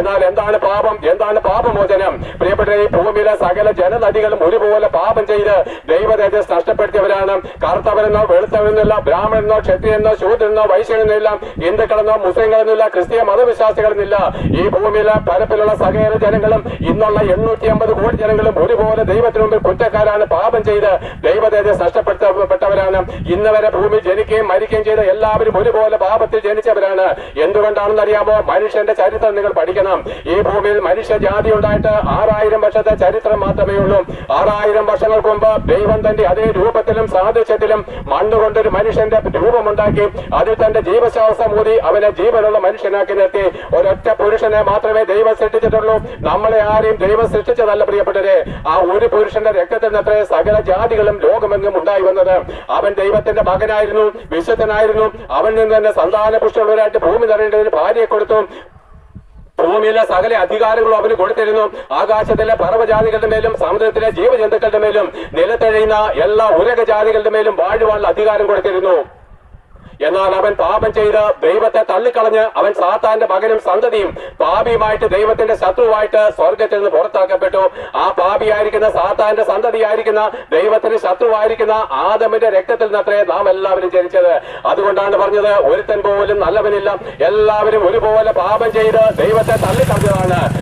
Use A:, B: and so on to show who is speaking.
A: എന്നാൽ എന്താണ് പാപം? എന്താണ് പാപമോചനം? പ്രിയപ്പെട്ട ഈ ഭൂമിയിലെ സകല ജനനദികളും ഒരുപോലെ പാപം ചെയ്ത് ദൈവതേജസ് നഷ്ടപ്പെടുത്തിയവരാണ്. കറുത്തവരെന്നോ വെളുത്തവരെന്നല്ല, ബ്രാഹ്മണനോ ക്ഷത്രിയനോ ശൂദ്രനോ വൈശ്യനെന്നോ ഇല്ല, ഹിന്ദുക്കളെന്നോ മുസ്ലിങ്ങളെന്നില്ല, ക്രിസ്തീയ മതവിശ്വാസികളെന്നില്ല. ഈ ഭൂമിയിലെ പരപ്പിലുള്ള സകല ജനങ്ങളും ഇന്നുള്ള 850 കോടി ജനങ്ങളും ഒരുപോലെ ദൈവത്തിന് മുമ്പിൽ കുറ്റക്കാരാണ്. പാപം ചെയ്ത് ദൈവതേജസ് നഷ്ടപ്പെടുത്തപ്പെട്ടവരാണ്. ഇന്ന് വരെ ഭൂമിയിൽ ജനിക്കുകയും മരിക്കുകയും ചെയ്ത എല്ലാവരും ഒരുപോലെ പാപത്തിൽ ജനിച്ചവരാണ്. എന്തുകൊണ്ടാണെന്ന് അറിയാമോ? മനുഷ്യന്റെ ചരിത്രം നിങ്ങൾ പഠിക്കണം. ഈ ഭൂമിയിൽ മനുഷ്യ ജാതി ഉണ്ടായിട്ട് 6000 വർഷത്തെ ചരിത്രം മാത്രമേ ഉള്ളൂ. 6000 വർഷങ്ങൾക്ക് മുമ്പ് ദൈവം തന്റെ അതേ രൂപത്തിലും സാദൃശ്യത്തിലും മണ്ണുകൊണ്ടൊരു മനുഷ്യന്റെ രൂപമുണ്ടാക്കി അതിൽ തന്റെ ജീവശ്വാസം ഊതി അവനെ ജീവനുള്ള മനുഷ്യനാക്കി നിർത്തി. ഒരൊറ്റ പുരുഷനെ മാത്രമേ ദൈവം സൃഷ്ടിച്ചിട്ടുള്ളൂ. നമ്മളെ ആരെയും ദൈവം സൃഷ്ടിച്ചതല്ല പ്രിയപ്പെട്ടവരെ. ആ ഒരു പുരുഷന്റെ രക്തത്തിൽ നിന്നത്രേ സകല ജാതികളും ലോകമെങ്ങും ഉണ്ടായി വന്നത്. അവൻ ദൈവത്തിന്റെ മകനായിരുന്നു, വിശുദ്ധനായിരുന്നു. അവൻ നിന്ന് തന്നെ സന്താന പുഷ്ടിയുള്ളവരായിട്ട് ഭൂമി നിറയേണ്ടതിന് ഭാര്യയെ കൊടുത്തു. ഭൂമിയിലെ സകല അധികാരങ്ങളും അവന് കൊടുത്തിരുന്നു. ആകാശത്തിലെ പർവ്വജാതികളുടെ മേലും സമുദ്രത്തിലെ ജീവജന്തുക്കളുടെ മേലും നിലത്തെഴിയുന്ന എല്ലാ ഉരകജാതികളുടെ മേലും വാഴുവാനുള്ള അധികാരം കൊടുത്തിരുന്നു. എന്നാൽ അവൻ പാപം ചെയ്ത് ദൈവത്തെ തള്ളിക്കളഞ്ഞ് അവൻ സാത്താന്റെ മകനും സന്തതിയും പാപിയുമായിട്ട് ദൈവത്തിന്റെ ശത്രുവായിട്ട് സ്വർഗത്തിൽ നിന്ന് പുറത്താക്കപ്പെട്ടു. ആ പാപിയായിരിക്കുന്ന സാത്താന്റെ സന്തതിയായിരിക്കുന്ന ദൈവത്തിന് ശത്രുവായിരിക്കുന്ന ആദമിന്റെ രക്തത്തിൽ നിന്നത്രേ നാം എല്ലാവരും ജനിച്ചത്. അതുകൊണ്ടാണ് പറഞ്ഞത്, ഒരുത്തൻ പോലും നല്ലവനില്ല, എല്ലാവരും ഒരുപോലെ പാപം ചെയ്ത് ദൈവത്തെ തള്ളിക്കളഞ്ഞതാണ്.